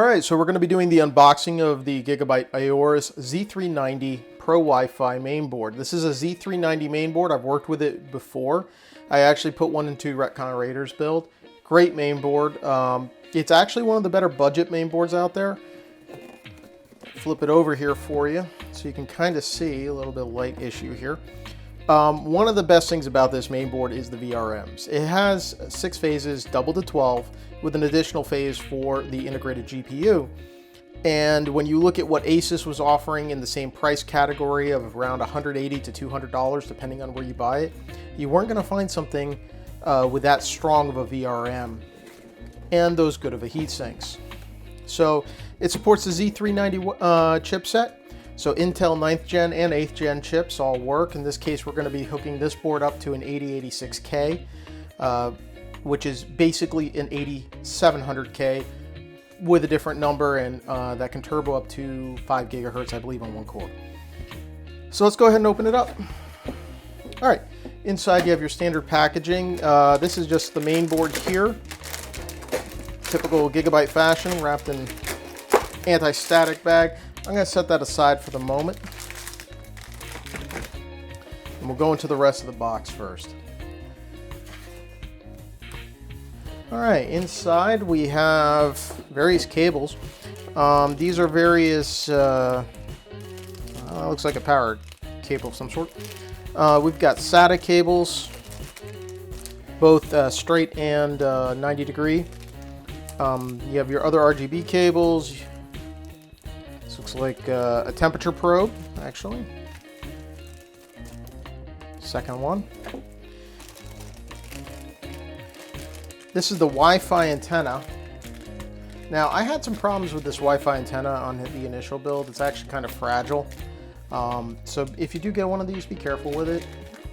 Alright, so we're going to be doing the unboxing of the Gigabyte Aorus Z390 Pro Wi-Fi mainboard. This is a Z390 mainboard. I've worked with it before. I actually put one into Retcon Raiders build. Great mainboard. It's actually one of the better budget mainboards out there. Flip it over here for you so you can kind of see a little bit of light issue here. One of the best things about this mainboard is the Vrms. It has 6 phases, double to 12, with an additional phase for the integrated GPU. And when you look at what Asus was offering in the same price category of around $180 to $200, depending on where you buy it, you weren't going to find something with that strong of a VRM and those good of a heat sinks. So it supports the Z390 chipset. So Intel 9th gen and 8th gen chips all work. In this case, we're going to be hooking this board up to an 8086K, which is basically an 8700K with a different number, and that can turbo up to 5 gigahertz, I believe, on one core. So let's go ahead and open it up. All right, inside you have your standard packaging. This is just the main board here. Typical Gigabyte fashion, wrapped in anti-static bag. I'm going to set that aside for the moment. And we'll go into the rest of the box first. All right, inside we have various cables. These are various, looks like a power cable of some sort. We've got SATA cables, both straight and 90 degree. You have your other RGB cables. This looks like a temperature probe, actually. Second one. This is the Wi-Fi antenna. Now, I had some problems with this Wi-Fi antenna on the initial build. It's actually kind of fragile. So if you do get one of these, be careful with it.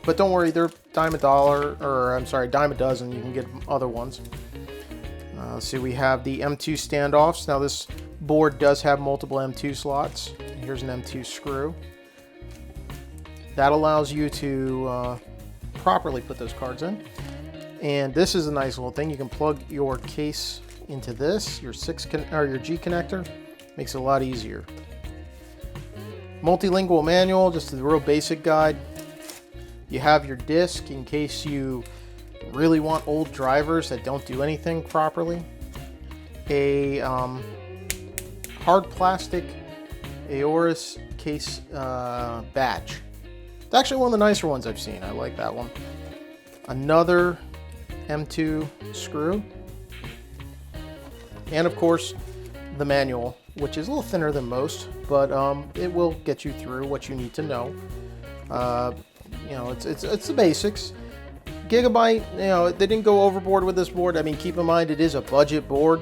But don't worry, they're dime a dozen. You can get other ones. Let's see, we have the M2 standoffs. Now, this board does have multiple M2 slots. Here's an M2 screw. That allows you to properly put those cards in. And this is a nice little thing. You can plug your case into this, your G connector. Makes it a lot easier. Multilingual manual, just a real basic guide. You have your disc in case you really want old drivers that don't do anything properly. A hard plastic Aorus case badge. It's actually one of the nicer ones I've seen. I like that one. Another M2 screw, and of course the manual, which is a little thinner than most, but it will get you through what you need to know. You know, it's the basics. Gigabyte, you know, they didn't go overboard with this board. I mean, keep in mind it is a budget board,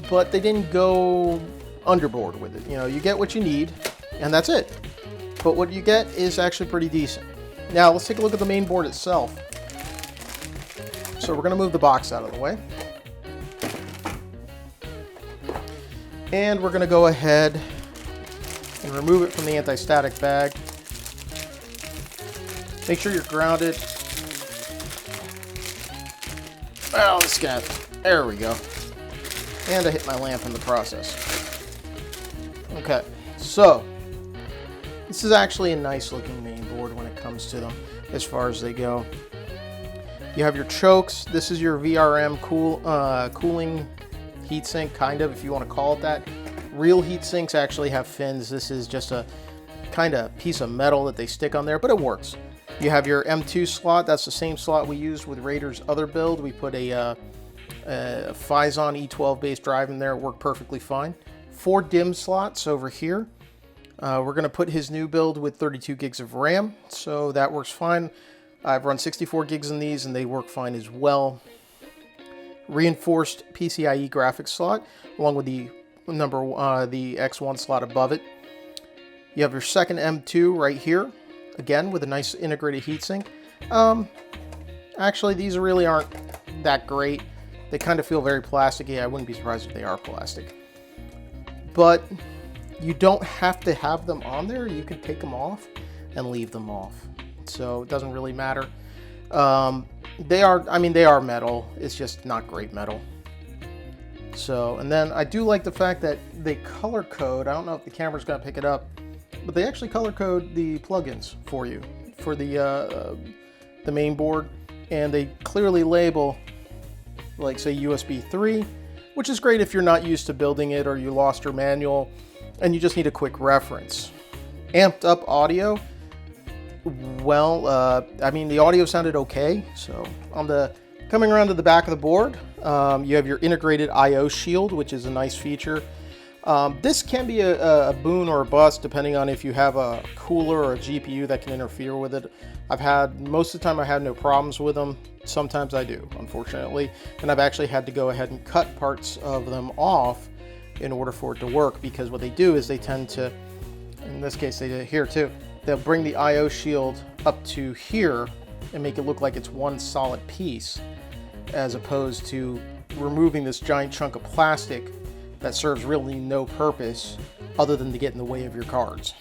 but they didn't go underboard with it. You know, you get what you need, and that's it. But what you get is actually pretty decent. Now let's take a look at the main board itself. So we're going to move the box out of the way. And we're going to go ahead and remove it from the anti-static bag. Make sure you're grounded. Oh, this guy. There we go. And I hit my lamp in the process. Okay, so this is actually a nice looking main board when it comes to them as far as they go. You have your chokes. This is your VRM cooling heatsink, kind of, if you want to call it that. Real heat sinks actually have fins. This is just a kind of piece of metal that they stick on there, but it works. You have your M2 slot. That's the same slot we used with Raiders' other build. We put a Phison E12 based drive in there. It worked perfectly fine. 4 DIMM slots over here. We're going to put his new build with 32 gigs of RAM, so that works fine. I've run 64 gigs in these, and they work fine as well. Reinforced PCIe graphics slot, along with the the X1 slot above it. You have your second M2 right here, again with a nice integrated heatsink. Actually, these really aren't that great. They kind of feel very plasticky. I wouldn't be surprised if they are plastic. But you don't have to have them on there. You can take them off and leave them off. So it doesn't really matter. They are metal. It's just not great metal. So, and then I do like the fact that they color code. I don't know if the camera's gonna pick it up, but they actually color code the plugins for you for the main board, and they clearly label, like say USB 3, which is great if you're not used to building it or you lost your manual and you just need a quick reference. Amped up audio. Well, I mean, the audio sounded okay. So coming around to the back of the board, you have your integrated I/O shield, which is a nice feature. This can be a boon or a bust depending on if you have a cooler or a GPU that can interfere with it. Most of the time I had no problems with them. Sometimes I do, unfortunately. And I've actually had to go ahead and cut parts of them off in order for it to work, because what they do is they tend to, in this case they did it here too, they'll bring the I/O shield up to here and make it look like it's one solid piece, as opposed to removing this giant chunk of plastic that serves really no purpose other than to get in the way of your cards.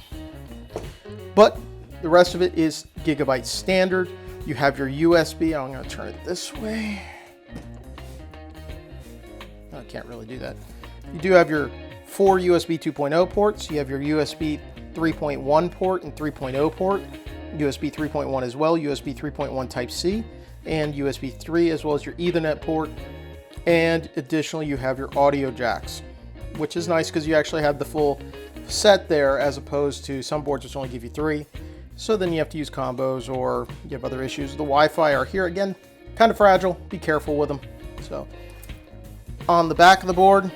But the rest of it is Gigabyte standard. You have your USB. I'm going to turn it this way. I can't really do that. You do have your 4 USB 2.0 ports. You have your USB 3.1 port and 3.0 port, USB 3.1 as well, USB 3.1 Type-C, and USB 3, as well as your Ethernet port. And additionally, you have your audio jacks, which is nice because you actually have the full set there, as opposed to some boards which only give you 3. So then you have to use combos or you have other issues. The Wi-Fi are here again, kind of fragile. Be careful with them. So on the back of the board,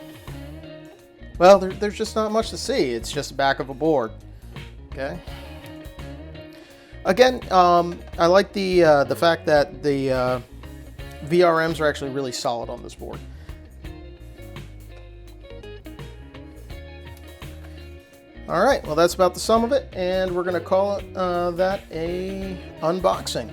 well, there's just not much to see. It's just the back of a board. Okay. Again, I like the fact that the VRMs are actually really solid on this board. All right, well, that's about the sum of it, and we're going to call it that a unboxing.